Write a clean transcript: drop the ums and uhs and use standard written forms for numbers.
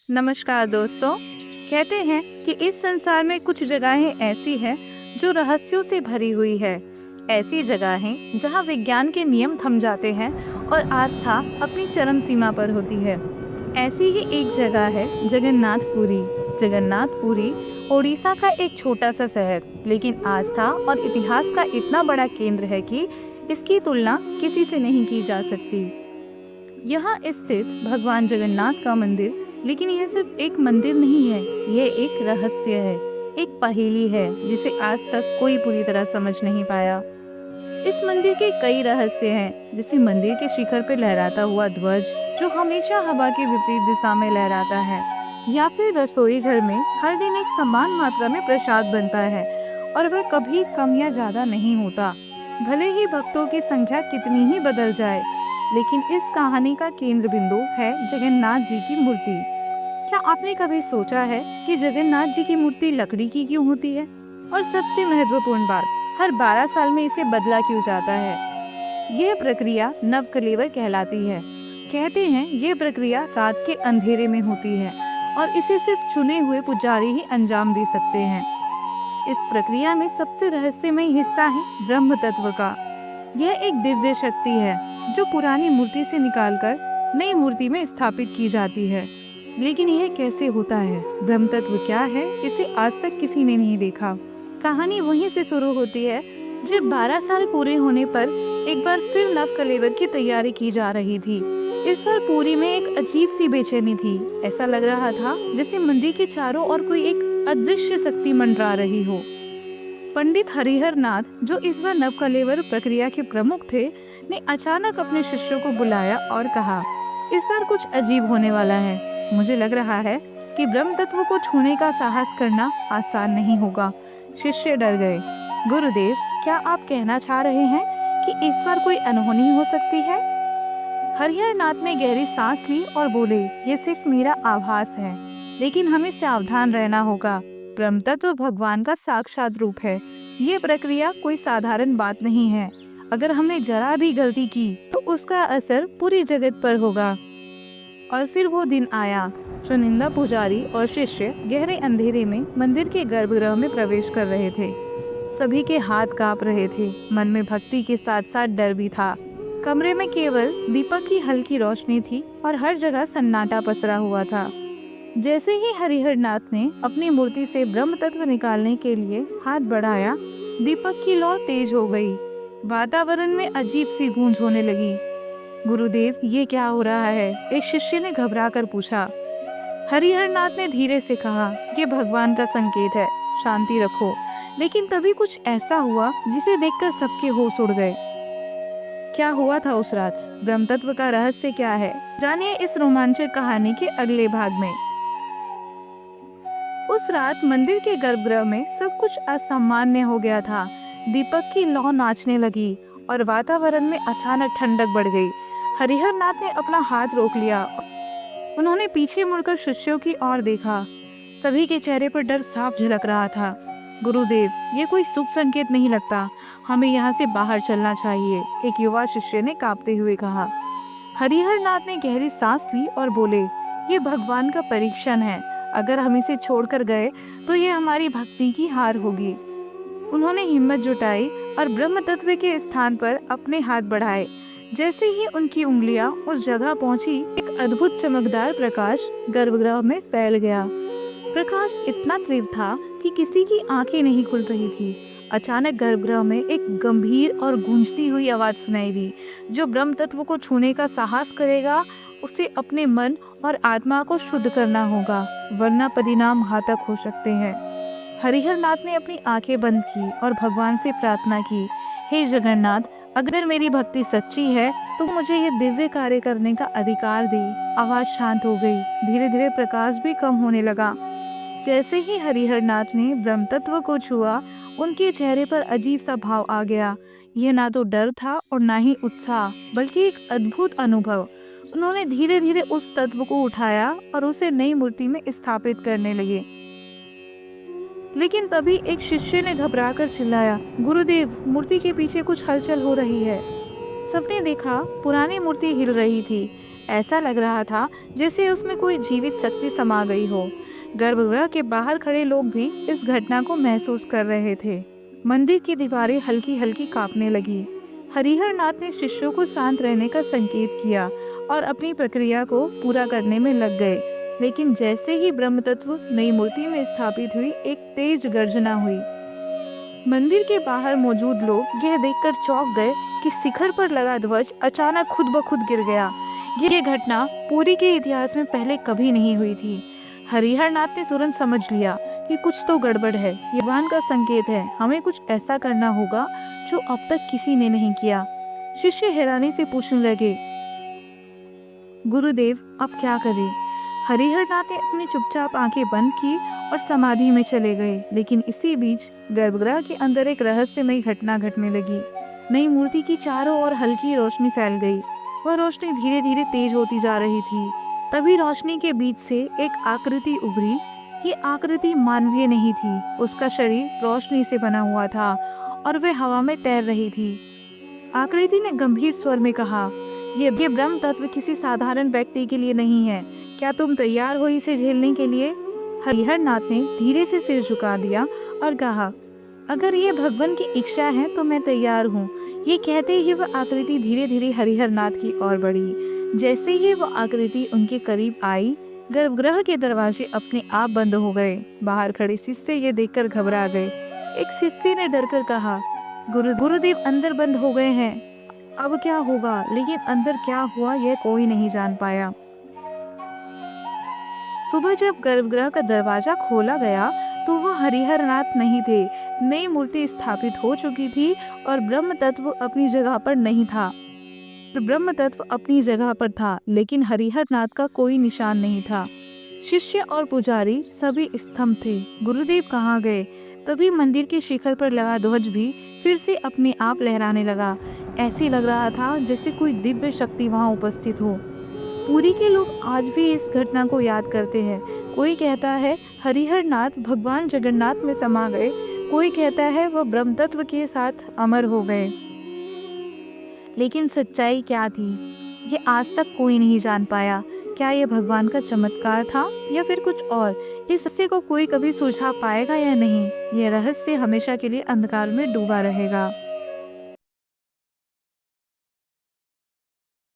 नमस्कार दोस्तों। कहते हैं कि इस संसार में कुछ जगहें ऐसी हैं जो रहस्यों से भरी हुई है। ऐसी जगहें जहां विज्ञान के नियम थम जाते हैं और आस्था अपनी चरम सीमा पर होती है। ऐसी ही एक जगह है जगन्नाथपुरी। जगन्नाथपुरी ओडिशा का एक छोटा सा शहर, लेकिन आस्था और इतिहास का इतना बड़ा केंद्र है कि इसकी तुलना किसी से नहीं की जा सकती। यहाँ स्थित भगवान जगन्नाथ का मंदिर, लेकिन यह सिर्फ एक मंदिर नहीं है, यह एक रहस्य है, एक पहेली है जिसे आज तक कोई पूरी तरह समझ नहीं पाया। इस मंदिर के कई रहस्य हैं, जैसे मंदिर के शिखर पर लहराता हुआ ध्वज जो हमेशा हवा के विपरीत दिशा में लहराता है, या फिर रसोई घर में हर दिन एक समान मात्रा में प्रसाद बनता है और वह कभी कम या ज्यादा नहीं होता, भले ही भक्तों की संख्या कितनी ही बदल जाए। लेकिन इस कहानी का केंद्र बिंदु है जगन्नाथ जी की मूर्ति। क्या आपने कभी सोचा है कि जगन्नाथ जी की मूर्ति लकड़ी की क्यों होती है? और सबसे महत्वपूर्ण बात, हर 12 साल में इसे बदला क्यों जाता है? यह प्रक्रिया नवकलेवर कहलाती है। कहते हैं यह प्रक्रिया रात के अंधेरे में होती है और इसे सिर्फ चुने हुए पुजारी ही अंजाम दे सकते हैं। इस प्रक्रिया में सबसे रहस्यमय हिस्सा है ब्रह्म तत्व का। यह एक दिव्य शक्ति है जो पुरानी मूर्ति से निकालकर नई मूर्ति में स्थापित की जाती है। लेकिन यह कैसे होता है? ब्रह्म तत्व क्या है, इसे आज तक किसी ने नहीं देखा। कहानी वहीं से शुरू होती है जब 12 साल पूरे होने पर एक बार फिर नवकलेवर की तैयारी की जा रही थी। इस बार पुरी में एक अजीब सी बेचैनी थी। ऐसा लग रहा था जैसे मंदिर के चारों ओर कोई एक अदृश्य शक्ति मंडरा रही हो। पंडित हरिहर नाथ, जो इस बार नवकलेवर प्रक्रिया के प्रमुख थे, ने अचानक अपने शिष्यों को बुलाया और कहा, इस बार कुछ अजीब होने वाला है। मुझे लग रहा है कि ब्रह्म तत्व को छूने का साहस करना आसान नहीं होगा। शिष्य डर गए। गुरुदेव, क्या आप कहना चाह रहे हैं कि इस बार कोई अनहोनी हो सकती है? हरिहर नाथ ने गहरी सांस ली और बोले, ये सिर्फ मेरा आभास है, लेकिन हमें सावधान रहना होगा। ब्रह्म तत्व भगवान का साक्षात रूप है। ये प्रक्रिया कोई साधारण बात नहीं है। अगर हमने जरा भी गलती की तो उसका असर पूरी जगत पर होगा। और फिर वो दिन आया। चुनिंदा पुजारी और शिष्य गहरे अंधेरे में मंदिर के गर्भगृह में प्रवेश कर रहे थे। सभी के हाथ कांप रहे थे। मन में भक्ति के साथ साथ डर भी था। कमरे में केवल दीपक की हल्की रोशनी थी और हर जगह सन्नाटा पसरा हुआ था। जैसे ही हरिहर नाथ ने अपनी मूर्ति से ब्रह्म तत्व निकालने के लिए हाथ बढ़ाया, दीपक की लौ तेज हो गई। वातावरण में अजीब सी गूंज होने लगी। गुरुदेव, ये क्या हो रहा है? एक शिष्य ने घबरा कर पूछा। हरिहर नाथ ने धीरे से कहा, ये भगवान का संकेत है, शांति रखो। लेकिन तभी कुछ ऐसा हुआ जिसे देखकर सबके होश उड़ गए। क्या हुआ था उस रात? ब्रह्म तत्व का रहस्य क्या है? जानिए इस रोमांचक कहानी के अगले भाग में। उस रात मंदिर के गर्भगृह में सब कुछ असामान्य हो गया था। दीपक की लौ नाचने लगी और वातावरण में अचानक ठंडक बढ़ गई। हरिहर नाथ ने अपना हाथ रोक लिया। उन्होंने पीछे मुड़कर शिष्यों की ओर देखा। सभी के चेहरे पर डर साफ झलक रहा था। गुरुदेव, ये कोई शुभ संकेत नहीं लगता। हमें यहाँ से बाहर चलना चाहिए, एक युवा शिष्य ने कांपते हुए कहा। हरिहर नाथ ने गहरी सांस ली और बोले, ये भगवान का परीक्षण है। अगर हम इसे छोड़कर गए तो ये हमारी भक्ति की हार होगी। उन्होंने हिम्मत जुटाई और ब्रह्म तत्व के स्थान पर अपने हाथ बढ़ाए। जैसे ही उनकी उंगलियां उस जगह पहुंची, एक अद्भुत चमकदार प्रकाश गर्भगृह में फैल गया। प्रकाश इतना तीव्र था कि किसी की आंखें नहीं खुल रही थी। अचानक गर्भगृह में एक गंभीर और गूंजती हुई आवाज सुनाई दी, जो ब्रह्म तत्व को छूने का साहस करेगा उसे अपने मन और आत्मा को शुद्ध करना होगा, वरना परिणाम घातक हो सकते हैं। हरिहर नाथ ने अपनी आंखें बंद की और भगवान से प्रार्थना की, हे जगन्नाथ, अगर मेरी भक्ति सच्ची है तो मुझे ये दिव्य कार्य करने का अधिकार दे। आवाज शांत हो गई। धीरे धीरे प्रकाश भी कम होने लगा। जैसे ही हरिहर नाथ ने ब्रह्म तत्व को छुआ, उनके चेहरे पर अजीब सा भाव आ गया। यह ना तो डर था और ना ही उत्साह, बल्कि एक अद्भुत अनुभव। उन्होंने धीरे धीरे उस तत्व को उठाया और उसे नई मूर्ति में स्थापित करने लगे। लेकिन तभी एक शिष्य ने घबराकर चिल्लाया, गुरुदेव, मूर्ति के पीछे कुछ हलचल हो रही है। सबने देखा, पुरानी मूर्ति हिल रही थी। ऐसा लग रहा था जैसे उसमें कोई जीवित शक्ति समा गई हो। गर्भगृह के बाहर खड़े लोग भी इस घटना को महसूस कर रहे थे। मंदिर की दीवारें हल्की हल्की कांपने लगी। हरिहर नाथ ने शिष्यों को शांत रहने का संकेत किया और अपनी प्रक्रिया को पूरा करने में लग गए। लेकिन जैसे ही ब्रह्म तत्व नई मूर्ति में स्थापित हुई, एक तेज गर्जना हुई। मंदिर के बाहर मौजूद लोग यह देखकर चौंक गए कि शिखर पर लगा ध्वज अचानक खुद ब खुद गिर गया। ये घटना पुरी के इतिहास में पहले कभी नहीं हुई थी। हरिहर नाथ ने तुरंत समझ लिया कि कुछ तो गड़बड़ है। ये भगवान का संकेत है, हमें कुछ ऐसा करना होगा जो अब तक किसी ने नहीं किया। शिष्य हैरानी से पूछने लगे, गुरुदेव अब क्या करें? हरिहर नाथ ने अपनी चुपचाप आंखें बंद की और समाधि में चले गए। लेकिन इसी बीच गर्भगृह के अंदर एक रहस्यमयी घटना घटने लगी। नई मूर्ति की चारों ओर हल्की रोशनी फैल गई। वह रोशनी धीरे धीरे तेज होती जा रही थी। तभी रोशनी के बीच से एक आकृति उभरी। ये आकृति मानवीय नहीं थी। उसका शरीर रोशनी से बना हुआ था और वह हवा में तैर रही थी। आकृति ने गंभीर स्वर में कहा, ये ब्रह्म तत्व किसी साधारण व्यक्ति के लिए नहीं है। क्या तुम तैयार हो इसे झेलने के लिए? हरिहर नाथ ने धीरे से सिर झुका दिया और कहा, अगर ये भगवान की इच्छा है तो मैं तैयार हूँ। ये कहते ही वह आकृति धीरे धीरे हरिहर नाथ की ओर बढ़ी। जैसे ही वह आकृति उनके करीब आई, गर्भगृह के दरवाजे अपने आप बंद हो गए। बाहर खड़े शिष्य ये देखकर घबरा गए। एक शिष्य ने डरकर कहा, गुरुदेव अंदर बंद हो गए हैं, अब क्या होगा? लेकिन अंदर क्या हुआ यह कोई नहीं जान पाया। सुबह जब गर्भगृह का दरवाजा खोला गया तो वह हरिहर नाथ नहीं थे। नई मूर्ति स्थापित हो चुकी थी और ब्रह्म तत्व अपनी जगह पर नहीं था। ब्रह्म तत्व अपनी जगह पर था, लेकिन हरिहर नाथ का कोई निशान नहीं था। शिष्य और पुजारी सभी स्तंभ थे। गुरुदेव कहाँ गए? तभी मंदिर के शिखर पर लगा ध्वज भी फिर से अपने आप लहराने लगा। ऐसे लग रहा था जैसे कोई दिव्य शक्ति वहाँ उपस्थित हो। पुरी के लोग आज भी इस घटना को याद करते हैं। कोई कहता है हरिहर नाथ भगवान जगन्नाथ में समा गए, कोई कहता है वह ब्रह्म तत्व के साथ अमर हो गए। लेकिन सच्चाई क्या थी, ये आज तक कोई नहीं जान पाया। क्या यह भगवान का चमत्कार था या फिर कुछ और? इस रहस्य को कोई कभी सुलझा पाएगा या नहीं, यह रहस्य हमेशा के लिए अंधकार में डूबा रहेगा।